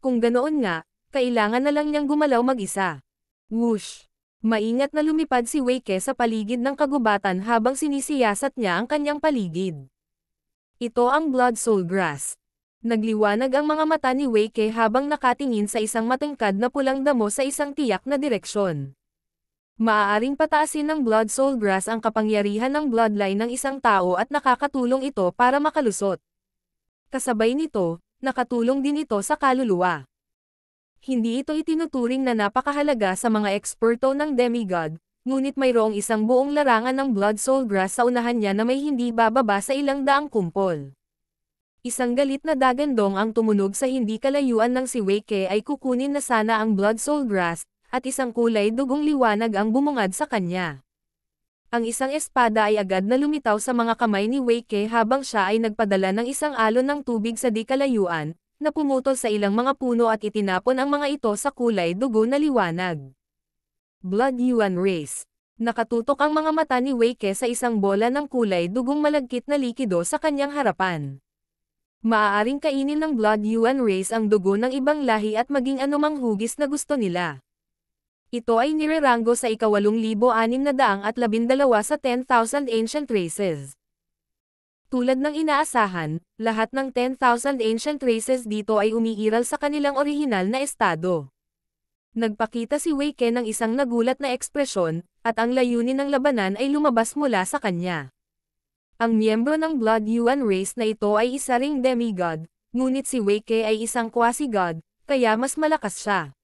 Kung ganoon nga, kailangan na lang niyang gumalaw mag-isa. Whoosh! Maingat na lumipad si Wei Ke sa paligid ng kagubatan habang sinisiyasat niya ang kanyang paligid. Ito ang Blood Soul Grass. Nagliwanag ang mga mata ni Wei Ke habang nakatingin sa isang matangkad na pulang damo sa isang tiyak na direksyon. Maaaring pataasin ng Blood Soul Grass ang kapangyarihan ng bloodline ng isang tao at nakakatulong ito para makalusot. Kasabay nito, nakatulong din ito sa kaluluwa. Hindi ito itinuturing na napakahalaga sa mga eksperto ng demigod, ngunit mayroong isang buong larangan ng Blood Soul Grass sa unahan niya na may hindi bababa sa 100 kumpol. Isang galit na dagandong ang tumunog sa hindi kalayuan ng si Wei Ke ay kukunin na sana ang Blood Soul Grass, at isang kulay dugong liwanag ang bumungad sa kanya. Ang isang espada ay agad na lumitaw sa mga kamay ni Wei Ke habang siya ay nagpadala ng isang alon ng tubig sa di kalayuan, na pumutol sa ilang mga puno at itinapon ang mga ito sa kulay dugo na liwanag. Blood Yuan Race. Nakatutok ang mga mata ni Wei Ke sa isang bola ng kulay dugong malagkit na likido sa kanyang harapan. Maaaring kainin ng Blood Yuan race ang dugo ng ibang lahi at maging anumang hugis na gusto nila. Ito ay nireranggo sa ika-8612 sa 10,000 ancient races. Tulad ng inaasahan, lahat ng 10,000 ancient races dito ay umiiral sa kanilang orihinal na estado. Nagpakita si Wei Ke ng isang nagulat na ekspresyon, at ang layunin ng labanan ay lumabas mula sa kanya. Ang miyembro ng Blood Yuan race na ito ay isa ring demigod, ngunit si Wei Ke ay isang quasi-god, kaya mas malakas siya.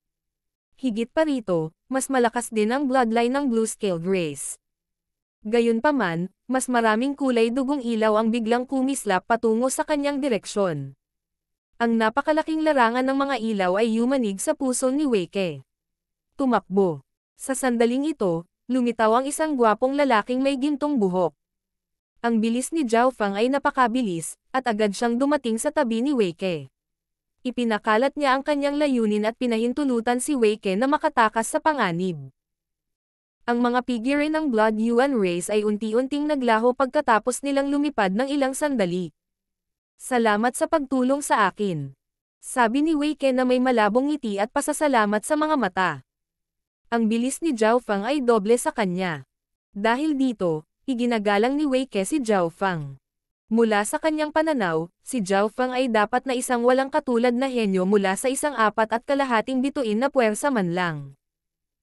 Higit pa rito, mas malakas din ang bloodline ng Blue-Scaled race. Gayunpaman, mas maraming kulay dugong ilaw ang biglang kumislap patungo sa kanyang direksyon. Ang napakalaking larangan ng mga ilaw ay yumanig sa puso ni Wei Ke. Tumakbo. Sa sandaling ito, lumitaw ang isang gwapong lalaking may gintong buhok. Ang bilis ni Zhao Fang ay napakabilis, at agad siyang dumating sa tabi ni Wei Ke. Ipinakalat niya ang kanyang layunin at pinahintulutan si Wei Ke na makatakas sa panganib. Ang mga figure ng Blood Yuan race ay unti-unting naglaho pagkatapos nilang lumipad ng ilang sandali. Salamat sa pagtulong sa akin. Sabi ni Wei Ke na may malabong ngiti at pasasalamat sa mga mata. Ang bilis ni Zhao Fang ay doble sa kanya. Dahil dito, iginagalang ni Wei Ke si Zhao Fang. Mula sa kanyang pananaw, si Zhao Fang ay dapat na isang walang katulad na henyo mula sa isang 4.5 bituin na puwersa man lang.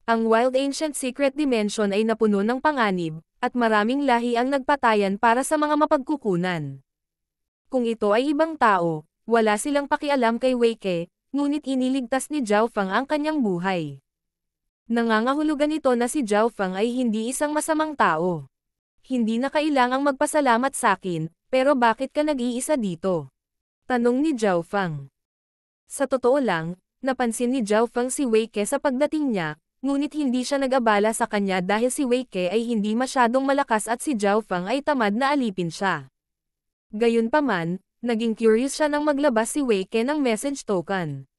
Ang Wild Ancient Secret Dimension ay napuno ng panganib, at maraming lahi ang nagpatayan para sa mga mapagkukunan. Kung ito ay ibang tao, wala silang pakialam kay Wei Ke, ngunit iniligtas ni Zhao Fang ang kanyang buhay. Nangangahulugan ito na si Zhao Fang ay hindi isang masamang tao. Hindi na kailangang magpasalamat sa akin, pero bakit ka nag-iisa dito? Tanong ni Zhao Fang. Sa totoo lang, napansin ni Zhao Fang si Wei Ke sa pagdating niya, ngunit hindi siya nag-abala sa kanya dahil si Wei Ke ay hindi masyadong malakas at si Zhao Fang ay tamad na alipin siya. Gayunpaman, naging curious siya nang maglabas si Wei Ke ng message token.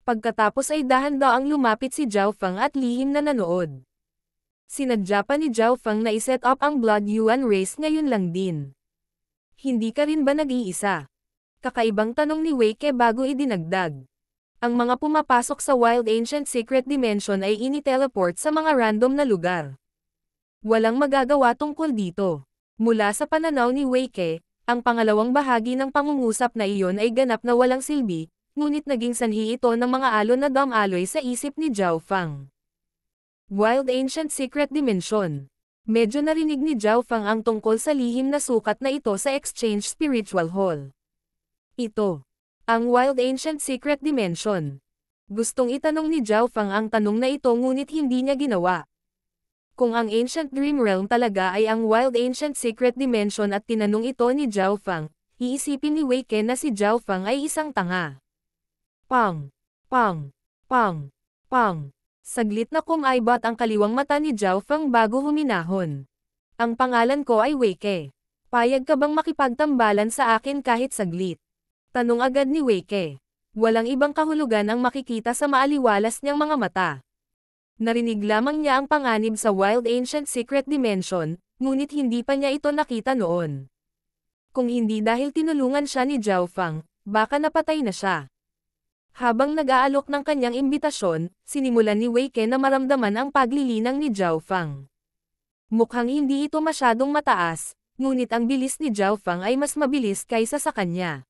Pagkatapos ay dahan-daang lumapit si Zhao Fang at lihim na nanood. Sinadya pa ni Zhao Fang na iset up ang Blood Yuan race ngayon lang din. Hindi ka rin ba nag-iisa? Kakaibang tanong ni Wei Ke bago idinagdag. Ang mga pumapasok sa Wild Ancient Secret Dimension ay ini-teleport sa mga random na lugar. Walang magagawa tungkol dito. Mula sa pananaw ni Wei Ke, ang pangalawang bahagi ng pangungusap na iyon ay ganap na walang silbi, ngunit naging sanhi ito ng mga alon na dam-aloy sa isip ni Zhao Fang. Wild Ancient Secret Dimension. Medyo narinig ni Zhao Fang ang tungkol sa lihim na sukat na ito sa Exchange Spiritual Hall. Ito. Ang Wild Ancient Secret Dimension. Gustong itanong ni Zhao Fang ang tanong na ito ngunit hindi niya ginawa. Kung ang Ancient Dream Realm talaga ay ang Wild Ancient Secret Dimension at tinanong ito ni Zhao Fang, iisipin ni Wei Ke na si Zhao Fang ay isang tanga. Pang! Pang! Pang! Pang! Saglit na kumaibot ang kaliwang mata ni Zhao Fang bago huminahon. Ang pangalan ko ay Wei Ke. Payag ka bang makipagtambalan sa akin kahit saglit? Tanong agad ni Wei Ke. Walang ibang kahulugan ang makikita sa maaliwalas niyang mga mata. Narinig lamang niya ang panganib sa Wild Ancient Secret Dimension, ngunit hindi pa niya ito nakita noon. Kung hindi dahil tinulungan siya ni Zhao Fang, baka napatay na siya. Habang nag-aalok ng kanyang imbitasyon, sinimulan ni Wei Ke na maramdaman ang paglilinang ni Zhao Fang. Mukhang hindi ito masyadong mataas, ngunit ang bilis ni Zhao Fang ay mas mabilis kaysa sa kanya.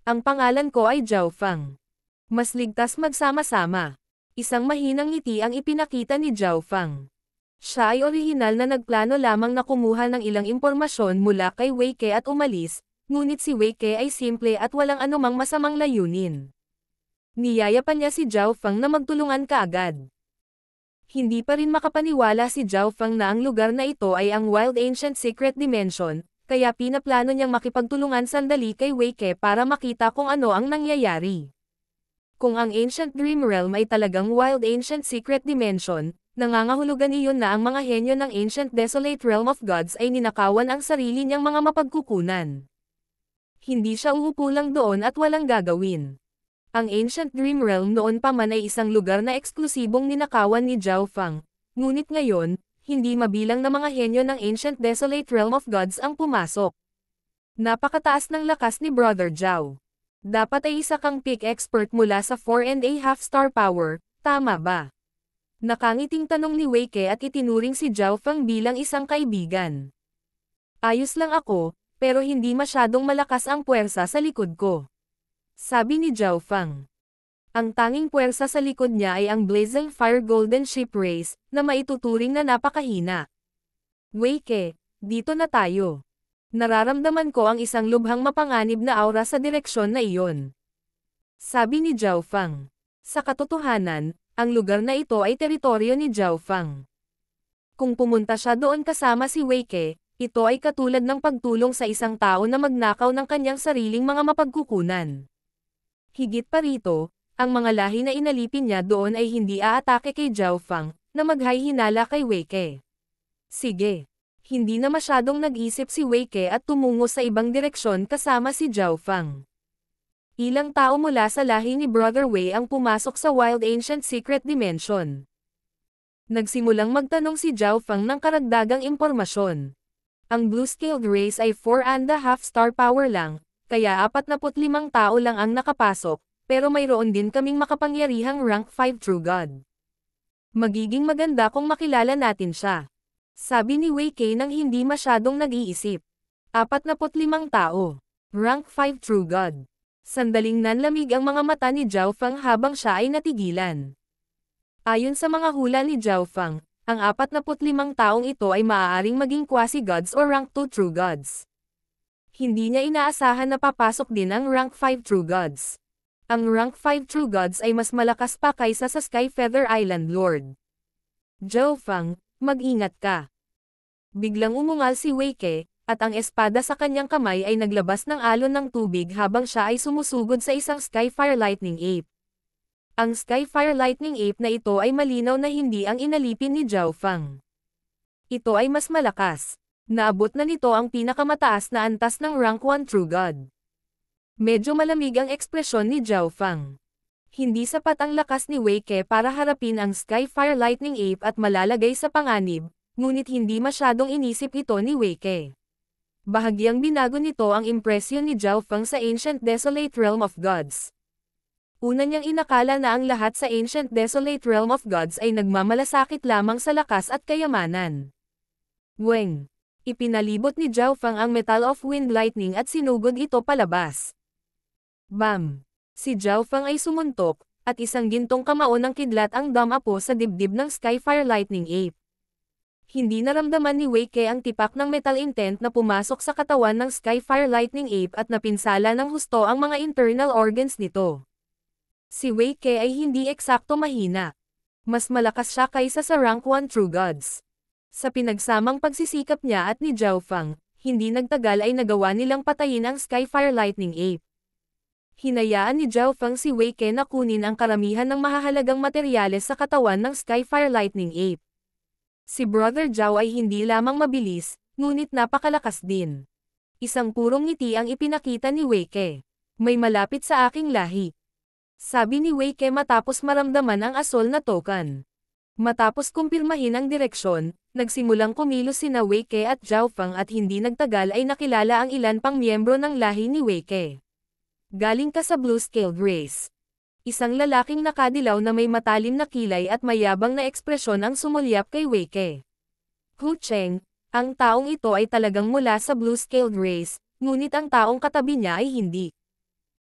Ang pangalan ko ay Zhao Fang. Mas ligtas magsama-sama. Isang mahinang ngiti ang ipinakita ni Zhao Fang. Siya ay orihinal na nagplano lamang na kumuha ng ilang impormasyon mula kay Wei Ke at umalis, ngunit si Wei Ke ay simple at walang anumang masamang layunin. Niyayapan niya si Zhao Fang na magtulungan kaagad. Hindi pa rin makapaniwala si Zhao Fang na ang lugar na ito ay ang Wild Ancient Secret Dimension, kaya pinaplano niyang makipagtulungan sandali kay Wei Ke para makita kung ano ang nangyayari. Kung ang Ancient Dream Realm ay talagang Wild Ancient Secret Dimension, nangangahulugan iyon na ang mga henyo ng Ancient Desolate Realm of Gods ay ninakawan ang sarili niyang mga mapagkukunan. Hindi siya uupo lang doon at walang gagawin. Ang Ancient Dream Realm noon pa man ay isang lugar na eksklusibong ninakawan ni Zhao Fang, ngunit ngayon, hindi mabilang na mga henyo ng Ancient Desolate Realm of Gods ang pumasok. Napakataas ng lakas ni Brother Zhao. Dapat ay isa kang peak expert mula sa 4.5 star power, tama ba? Nakangiting tanong ni Wei Ke at itinuring si Zhao Feng bilang isang kaibigan. Ayos lang ako, pero hindi masyadong malakas ang puwersa sa likod ko. Sabi ni Zhao Feng. Ang tanging puwersa sa likod niya ay ang Blazing Fire Golden Ship Race, na maituturing na napakahina. Wei Ke, dito na tayo. Nararamdaman ko ang isang lubhang mapanganib na aura sa direksyon na iyon. Sabi ni Zhao Feng. Sa katotohanan, ang lugar na ito ay teritoryo ni Zhao Feng. Kung pumunta siya doon kasama si Wei Ke, ito ay katulad ng pagtulong sa isang tao na magnakaw ng kanyang sariling mga mapagkukunan. Higit pa rito, ang mga lahi na inalipin niya doon ay hindi aatake kay Zhao Feng, na maghay-hinala kay Wei Ke. Sige. Hindi na masyadong nag-isip si Wei Ke at tumungo sa ibang direksyon kasama si Zhao Feng. Ilang tao mula sa lahi ni Brother Wei ang pumasok sa Wild Ancient Secret Dimension. Nagsimulang magtanong si Zhao Feng ng karagdagang impormasyon. Ang Blue-Scaled Race ay 4.5 star power lang, kaya 45 tao lang ang nakapasok, pero mayroon din kaming makapangyarihang rank 5 True God. Magiging maganda kung makilala natin siya. Sabi ni Wei Ke nang hindi masyadong nag-iisip. 45 tao. Rank 5 True God. Sandaling nanlamig ang mga mata ni Zhao Feng habang siya ay natigilan. Ayon sa mga hula ni Zhao Feng, ang 45 taong ito ay maaaring maging quasi-gods o rank 2 True Gods. Hindi niya inaasahan na papasok din ang rank 5 True Gods. Ang rank 5 True Gods ay mas malakas pa kaysa sa Sky Feather Island Lord. Zhao Feng, mag-ingat ka. Biglang umungal si Wei Ke, at ang espada sa kanyang kamay ay naglabas ng alon ng tubig habang siya ay sumusugod sa isang Skyfire Lightning Ape. Ang Skyfire Lightning Ape na ito ay malinaw na hindi ang inalipin ni Zhao Feng. Ito ay mas malakas. Naabot na nito ang pinakamataas na antas ng rank 1 True God. Medyo malamig ang ekspresyon ni Zhao Feng. Hindi sapat ang lakas ni Wei Ke para harapin ang Skyfire Lightning Ape at malalagay sa panganib, ngunit hindi masyadong inisip ito ni Wei Ke. Bahagyang binago nito ang impresyon ni Zhao Feng sa Ancient Desolate Realm of Gods. Una niyang inakala na ang lahat sa Ancient Desolate Realm of Gods ay nagmamalasakit lamang sa lakas at kayamanan. Weng! Ipinalibot ni Zhao Feng ang Metal of Wind Lightning at sinugod ito palabas. Bam! Si Zhao Feng ay sumuntok, at isang gintong kamao ng kidlat ang dumapo sa dibdib ng Skyfire Lightning Ape. Hindi naramdaman ni Wei Ke ang tipak ng metal intent na pumasok sa katawan ng Skyfire Lightning Ape at napinsala ng husto ang mga internal organs nito. Si Wei Ke ay hindi eksakto mahina. Mas malakas siya kaysa sa rank 1 True Gods. Sa pinagsamang pagsisikap niya at ni Zhao Feng, hindi nagtagal ay nagawa nilang patayin ang Skyfire Lightning Ape. Hinayaan ni Zhao Feng si Wei Ke na kunin ang karamihan ng mahahalagang materyales sa katawan ng Skyfire Lightning Ape. Si Brother Zhao ay hindi lamang mabilis, ngunit napakalakas din. Isang purong ngiti ang ipinakita ni Wei Ke. May malapit sa aking lahi. Sabi ni Wei Ke matapos maramdaman ang asol na token. Matapos kumpirmahin ang direksyon, nagsimulang kumilos sina Wei Ke at Zhao Feng at hindi nagtagal ay nakilala ang ilan pang miyembro ng lahi ni Wei Ke. Galing ka sa Blue-Scaled Race. Isang lalaking nakadilaw na may matalim na kilay at mayabang na ekspresyon ang sumulyap kay Wei Ke. Hu Cheng, ang taong ito ay talagang mula sa Blue-Scaled Race, ngunit ang taong katabi niya ay hindi.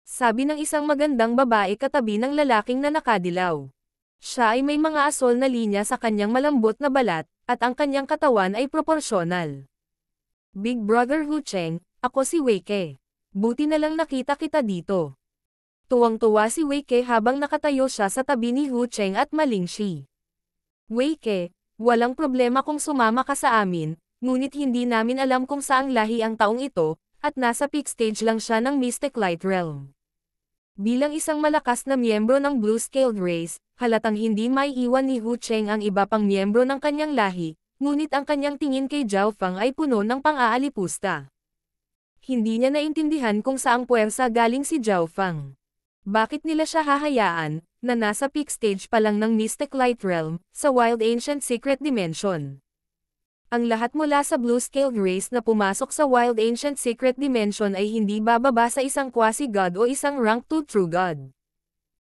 Sabi ng isang magandang babae katabi ng lalaking na nakadilaw. Siya ay may mga asol na linya sa kanyang malambot na balat, at ang kanyang katawan ay proporsyonal. Big Brother Hu Cheng, ako si Wei Ke. Buti na lang nakita kita dito. Tuwang-tuwa si Wei Ke habang nakatayo siya sa tabi ni Hu Cheng at Malingshi. Wei Ke, walang problema kung sumama ka sa amin, ngunit hindi namin alam kung saang lahi ang taong ito, at nasa peak stage lang siya ng Mystic Light Realm. Bilang isang malakas na miyembro ng Blue-Scaled Race, halatang hindi maiiwan ni Hu Cheng ang iba pang miyembro ng kanyang lahi, ngunit ang kanyang tingin kay Zhao Feng ay puno ng pang-aalipusta. Hindi niya naintindihan kung saang puwersa galing si Zhao Feng. Bakit nila siya hahayaan, na nasa peak stage pa lang ng Mystic Light Realm, sa Wild Ancient Secret Dimension? Ang lahat mula sa blue-scaled race na pumasok sa Wild Ancient Secret Dimension ay hindi bababa sa isang quasi-god o isang rank 2 true god.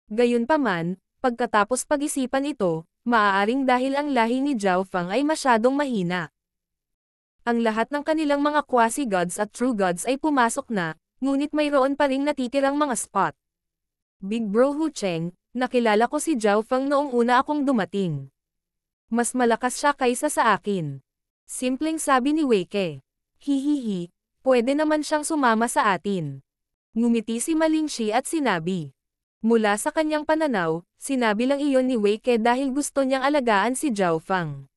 Gayunpaman, pagkatapos pag-isipan ito, maaaring dahil ang lahi ni Zhao Fang ay masyadong mahina. Ang lahat ng kanilang mga quasi-gods at true gods ay pumasok na, ngunit mayroon pa ring natitirang mga spot. Big Bro Hu Cheng, nakilala ko si Zhao Fang noong una akong dumating. Mas malakas siya kaysa sa akin. Simpleng sabi ni Wei Ke. Hihihi, pwede naman siyang sumama sa atin. Ngumiti si Ma Lingxi at sinabi. Mula sa kanyang pananaw, sinabi lang iyon ni Wei Ke dahil gusto niyang alagaan si Zhao Fang.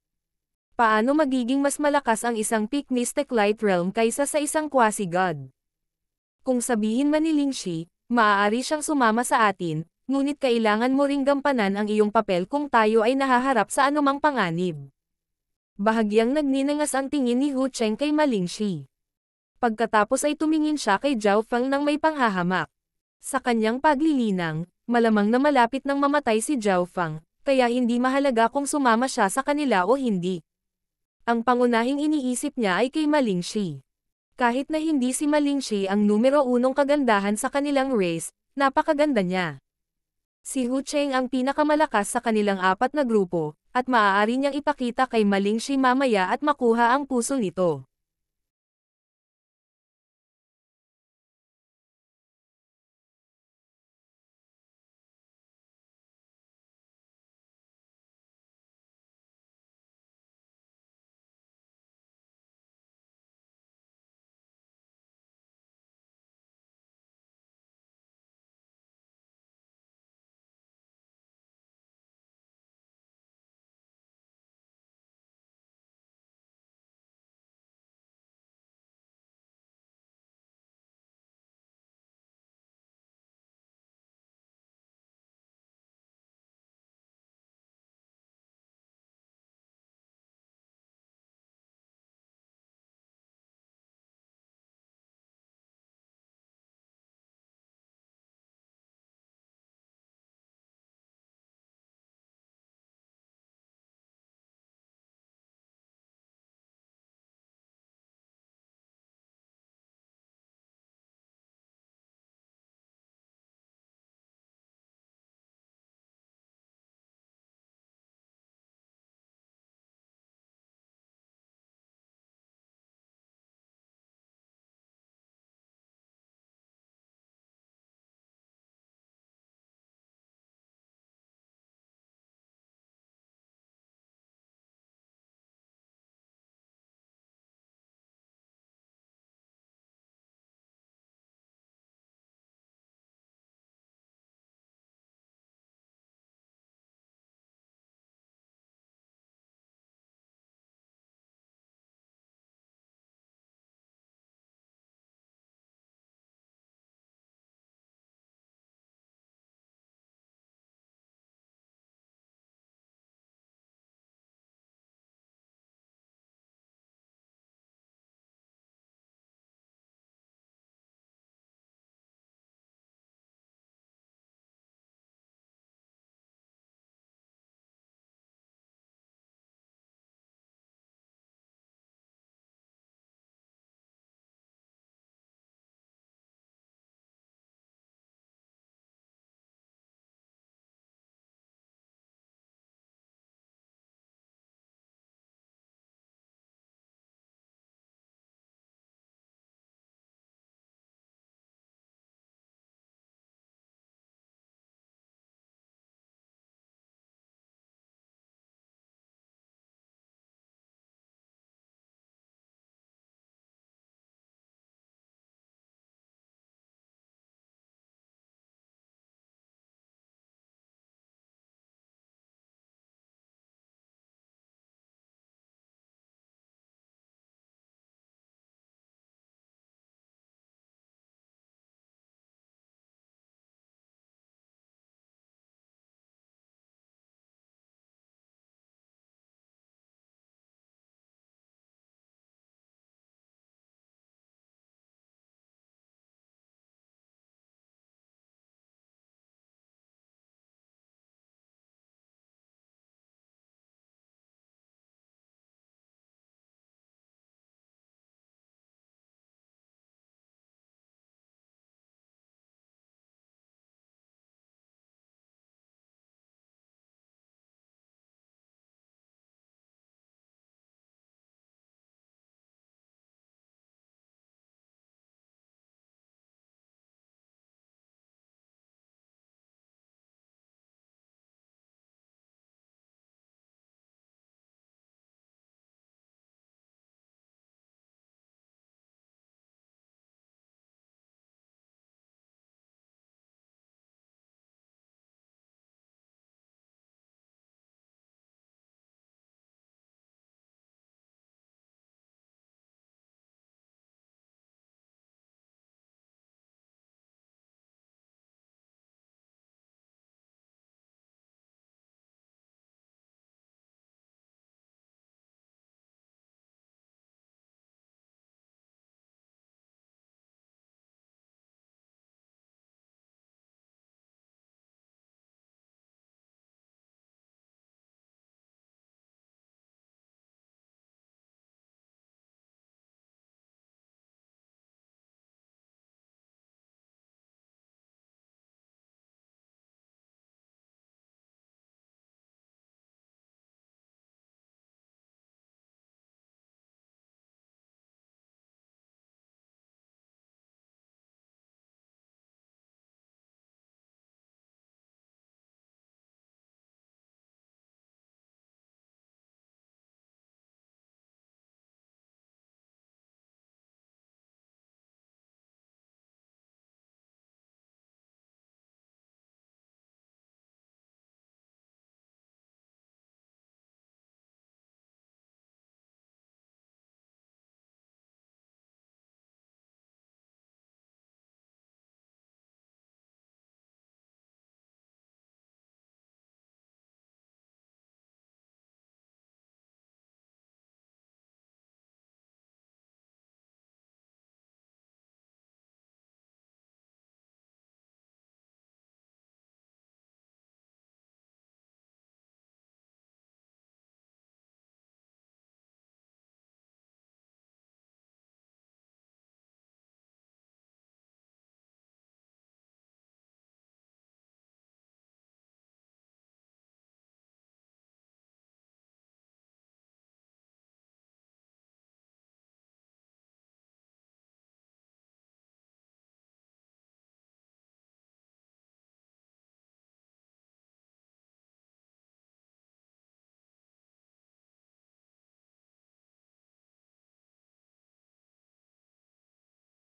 Paano magiging mas malakas ang isang peak mystic light realm kaysa sa isang quasi-god? Kung sabihin man ni Lingxi, maaari siyang sumama sa atin, ngunit kailangan mo ring gampanan ang iyong papel kung tayo ay nahaharap sa anumang panganib. Bahagyang nagninangas ang tingin ni Hu Cheng kay Ma Lingxi. Pagkatapos ay tumingin siya kay Zhao Fang nang may panghahamak. Sa kanyang paglilinang, malamang na malapit nang mamatay si Zhao Fang, kaya hindi mahalaga kung sumama siya sa kanila o hindi. Ang pangunahing iniisip niya ay kay Ma Lingxi. Kahit na hindi si Ma Lingxi ang numero 1 kagandahan sa kanilang race, napakaganda niya. Si Hu Cheng ang pinakamalakas sa kanilang 4 na grupo, at maaari niyang ipakita kay Ma Lingxi mamaya at makuha ang puso nito.